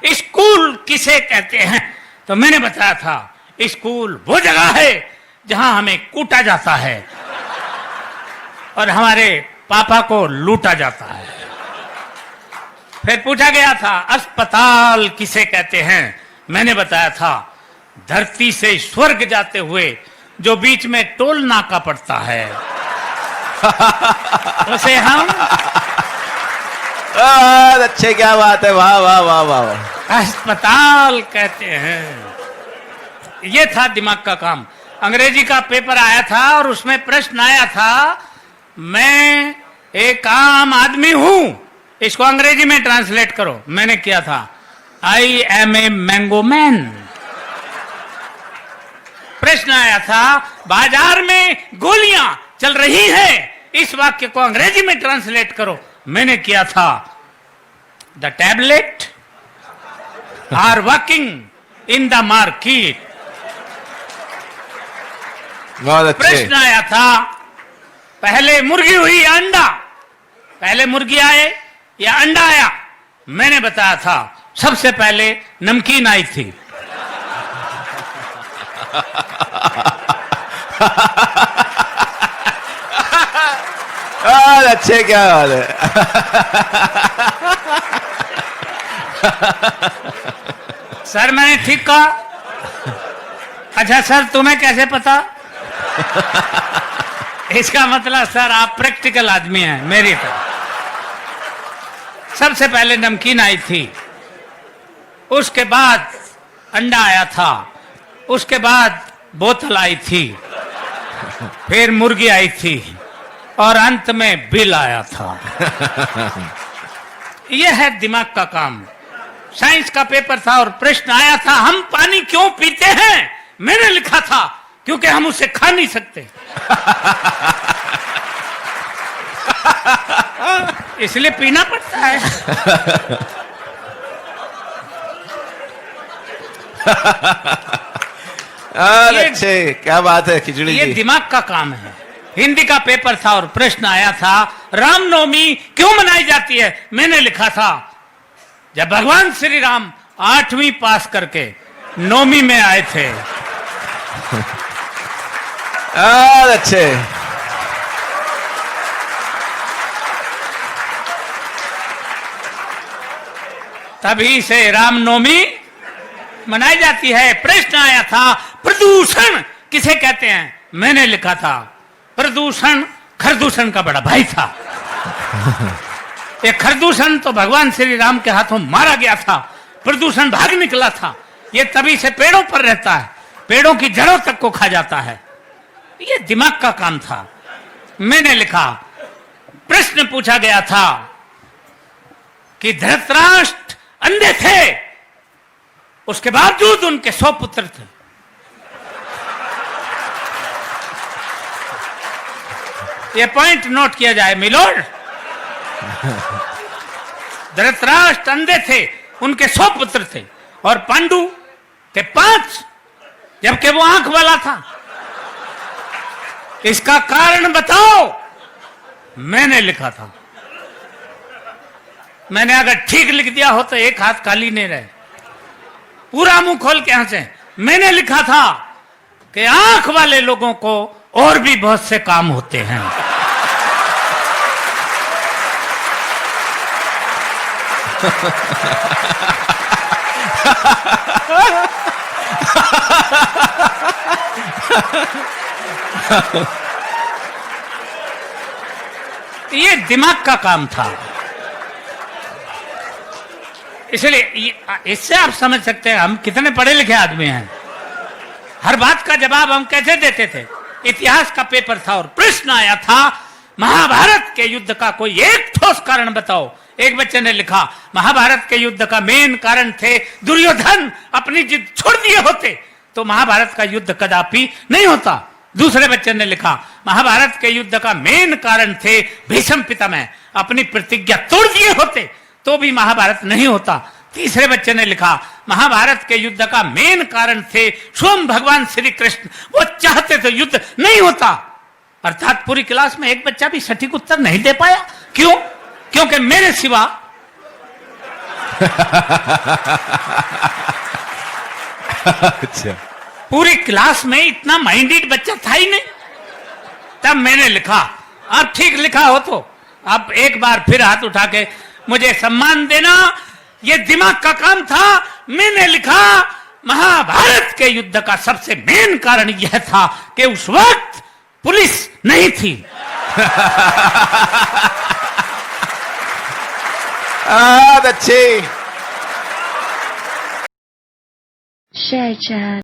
School किसे कहते हैं, तो मैंने बताया था स्कूल वो जगह है जहां हमें कूटा जाता है और हमारे पापा को लूटा जाता है। फिर पूछा गया था अस्पताल किसे कहते हैं, मैंने बताया था धरती से स्वर्ग जाते हुए जो बीच में टोल नाका पड़ता है उसे हम अच्छे, क्या बात है, वाह वाह वाह वाह, अस्पताल कहते हैं। ये था दिमाग का काम। अंग्रेजी का पेपर आया था और उसमें प्रश्न आया था मैं एक आम आदमी हूं, इसको अंग्रेजी में ट्रांसलेट करो। मैंने किया था I am a mango man. प्रश्न आया था बाजार में गोलियां चल रही हैं, इस वाक्य को अंग्रेजी में ट्रांसलेट करो। मैंने किया था the tablet are working in the market. बहुत अच्छे। प्रश्न आया था पहले मुर्गी हुई या अंडा, पहले मुर्गी आए या अंडा आया। मैंने बताया था सबसे पहले नमकीन आई थी। अच्छे, क्या बात है। सर मैंने ठीक कहा? अच्छा सर तुम्हें कैसे पता? इसका मतलब सर आप प्रैक्टिकल आदमी हैं मेरी तरह। सबसे पहले नमकीन आई थी, उसके बाद अंडा आया था, उसके बाद बोतल आई थी, फिर मुर्गी आई थी और अंत में बिल आया था। यह है दिमाग का काम। साइंस का पेपर था और प्रश्न आया था हम पानी क्यों पीते हैं। मैंने लिखा था क्योंकि हम उसे खा नहीं सकते इसलिए पीना पड़ता है। अच्छे, क्या बात है खिचड़ी ये जी। दिमाग का काम है। हिंदी का पेपर था और प्रश्न आया था रामनवमी क्यों मनाई जाती है। मैंने लिखा था जब भगवान श्री राम 8वीं पास करके 9वीं में आए थे। अच्छे, तभी से रामनवमी मनाई जाती है। प्रश्न आया था प्रदूषण किसे कहते हैं। मैंने लिखा था प्रदूषण खरदूषण का बड़ा भाई था। ये खरदूषण तो भगवान श्री राम के हाथों मारा गया था, प्रदूषण भाग निकला था। ये तभी से पेड़ों पर रहता है, पेड़ों की जड़ों तक को खा जाता है। ये दिमाग का काम था। मैंने लिखा प्रश्न पूछा गया था कि धृतराष्ट्र अंधे थे, उसके बावजूद उनके 100 पुत्र थे। ये पॉइंट नोट किया जाए मिलोड। धृतराष्ट्र अंधे थे, उनके 100 पुत्र थे और पांडु के 5, जबकि वो आंख वाला था। इसका कारण बताओ। मैंने लिखा था, मैंने अगर ठीक लिख दिया हो तो एक हाथ खाली नहीं रहे, पूरा मुंह खोल के हंसे। मैंने लिखा था कि आंख वाले लोगों को और भी बहुत से काम होते हैं। ये दिमाग का काम था। इसलिए इससे आप समझ सकते हैं हम कितने पढ़े लिखे आदमी हैं। हर बात का जवाब हम कैसे देते थे। इतिहास का पेपर था और प्रश्न आया था महाभारत के युद्ध का कोई एक ठोस कारण बताओ। एक बच्चे ने लिखा महाभारत के युद्ध का मेन कारण थे दुर्योधन अपनी जिद छोड़ दिए होते तो महाभारत का युद्ध कदापि नहीं होता। दूसरे बच्चे ने लिखा महाभारत के युद्ध का मेन कारण थे भीष्म पितामह अपनी प्रतिज्ञा तोड़ दिए होते तो भी महाभारत नहीं होता। तीसरे बच्चे ने लिखा महाभारत के युद्ध का मेन कारण थे स्वयं भगवान श्री कृष्ण, वो चाहते तो युद्ध नहीं होता। अर्थात पूरी क्लास में एक बच्चा भी सटीक उत्तर नहीं दे पाया। क्यों? क्योंकि मेरे सिवा अच्छा पूरी क्लास में इतना माइंडेड बच्चा था ही नहीं। तब मैंने लिखा, अब ठीक लिखा हो तो अब एक बार फिर हाथ उठा के मुझे सम्मान देना, ये दिमाग का काम था। मैंने लिखा, महाभारत के युद्ध का सबसे मेन कारण यह था कि उस वक्त पुलिस नहीं थी। बहुत अच्छे। Share chat.